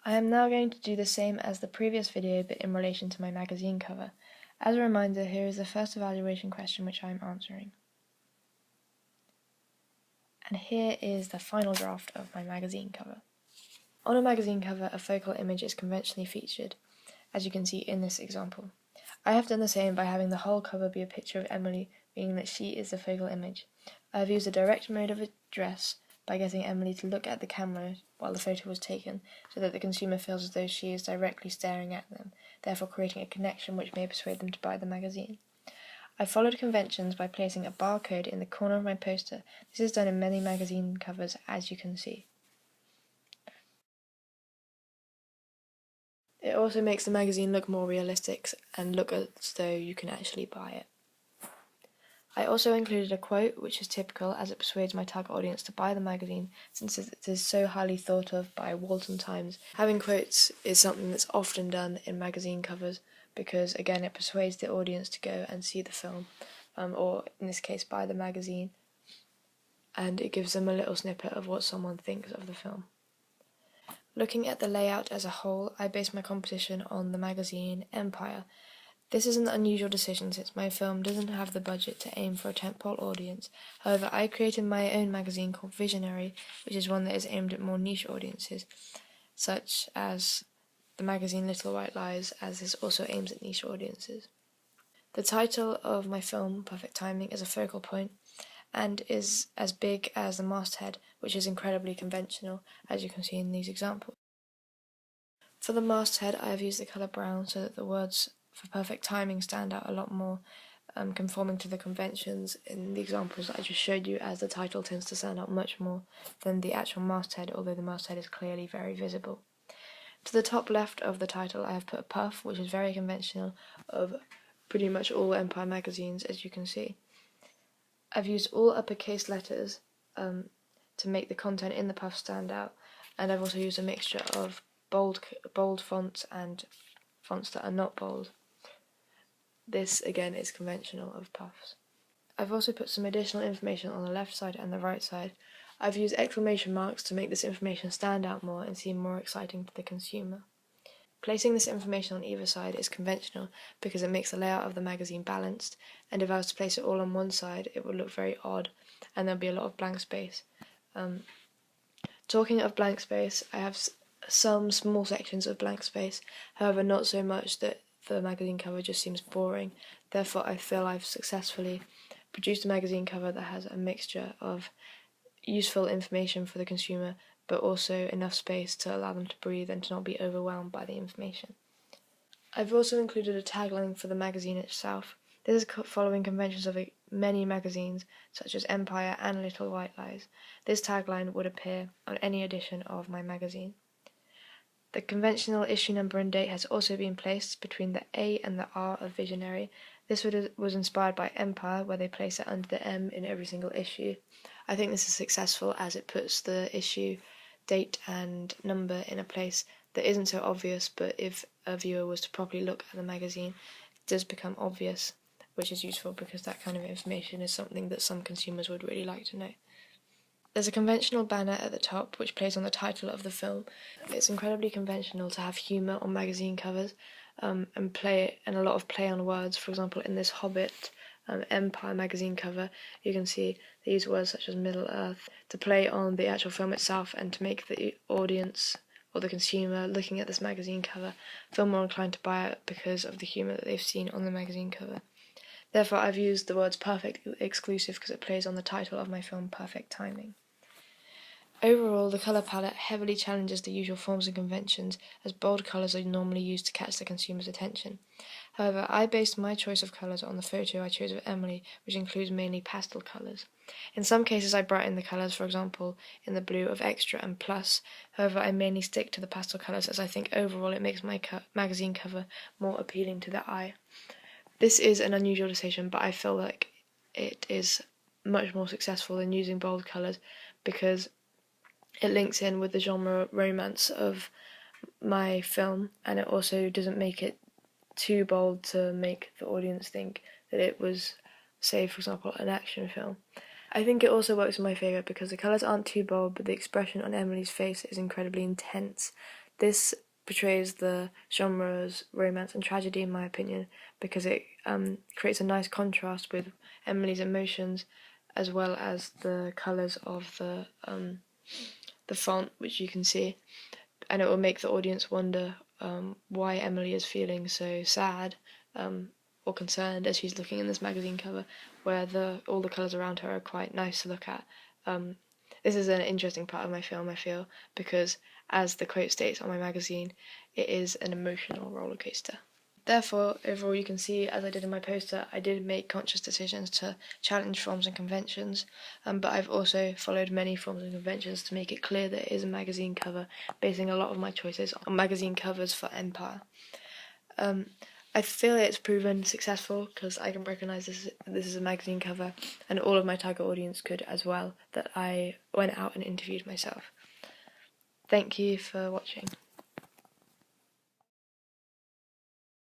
I am now going to do the same as the previous video but in relation to my magazine cover. As a reminder, here is the first evaluation question which I am answering. And here is the final draft of my magazine cover. On a magazine cover, a focal image is conventionally featured, as you can see in this example. I have done the same by having the whole cover be a picture of Emily, meaning that she is the focal image. I have used a direct mode of address by getting Emily to look at the camera while the photo was taken, so that the consumer feels as though she is directly staring at them, therefore creating a connection which may persuade them to buy the magazine. I followed conventions by placing a barcode in the corner of my poster. This is done in many magazine covers, as you can see. It also makes the magazine look more realistic and look as though you can actually buy it. I also included a quote, which is typical as it persuades my target audience to buy the magazine since it is so highly thought of by Walton Times. Having quotes is something that's often done in magazine covers because, again, it persuades the audience to go and see the film, or in this case, buy the magazine, and it gives them a little snippet of what someone thinks of the film. Looking at the layout as a whole, I based my composition on the magazine Empire. This is an unusual decision since my film doesn't have the budget to aim for a tentpole audience. However, I created my own magazine called Visionary, which is one that is aimed at more niche audiences, such as the magazine Little White Lies, as this also aims at niche audiences. The title of my film, Perfect Timing, is a focal point and is as big as the masthead, which is incredibly conventional, as you can see in these examples. For the masthead, I have used the colour brown so that the words for perfect timing stand out a lot more, conforming to the conventions in the examples that I just showed you, as the title tends to stand out much more than the actual masthead, although the masthead is clearly very visible. To the top left of the title I have put a puff, which is very conventional of pretty much all Empire magazines, as you can see. I've used all uppercase letters to make the content in the puff stand out, and I've also used a mixture of bold fonts and fonts that are not bold. This again is conventional of puffs. I've also put some additional information on the left side and the right side. I've used exclamation marks to make this information stand out more and seem more exciting to the consumer. Placing this information on either side is conventional because it makes the layout of the magazine balanced, and if I was to place it all on one side it would look very odd and there'll be a lot of blank space. Talking of blank space, I have some small sections of blank space, however not so much that the magazine cover just seems boring. Therefore, I feel I've successfully produced a magazine cover that has a mixture of useful information for the consumer, but also enough space to allow them to breathe and to not be overwhelmed by the information. I've also included a tagline for the magazine itself. This is following conventions of many magazines, such as Empire and Little White Lies. This tagline would appear on any edition of my magazine. The conventional issue number and date has also been placed between the A and the R of Visionary. This was inspired by Empire, where they place it under the M in every single issue. I think this is successful as it puts the issue, date and number in a place that isn't so obvious, but if a viewer was to properly look at the magazine, it does become obvious, which is useful because that kind of information is something that some consumers would really like to know. There's a conventional banner at the top which plays on the title of the film. It's incredibly conventional to have humour on magazine covers and a lot of play on words. For example, in this Hobbit Empire magazine cover, you can see they use words such as Middle Earth to play on the actual film itself and to make the audience or the consumer looking at this magazine cover feel more inclined to buy it because of the humour that they've seen on the magazine cover. Therefore, I've used the words perfect exclusive because it plays on the title of my film, Perfect Timing. Overall, the colour palette heavily challenges the usual forms and conventions, as bold colours are normally used to catch the consumer's attention. However, I based my choice of colours on the photo I chose of Emily, which includes mainly pastel colours. In some cases I brighten the colours, for example in the blue of Extra and Plus. However, I mainly stick to the pastel colours as I think overall it makes my magazine cover more appealing to the eye. This is an unusual decision, but I feel like it is much more successful than using bold colours because it links in with the genre romance of my film, and it also doesn't make it too bold to make the audience think that it was, say for example, an action film. I think it also works in my favour because the colours aren't too bold, but the expression on Emily's face is incredibly intense This portrays the genres romance and tragedy, in my opinion, because it creates a nice contrast with Emily's emotions, as well as the colours of the font, which you can see, and it will make the audience wonder why Emily is feeling so sad or concerned as she's looking in this magazine cover, where all the colours around her are quite nice to look at. This is an interesting part of my film, I feel, because as the quote states on my magazine, it is an emotional roller coaster. Therefore, overall, you can see, as I did in my poster, I did make conscious decisions to challenge forms and conventions, but I've also followed many forms and conventions to make it clear that it is a magazine cover, basing a lot of my choices on magazine covers for Empire. I feel it's proven successful because I can recognise this is a magazine cover, and all of my target audience could as well, that I went out and interviewed myself. Thank you for watching.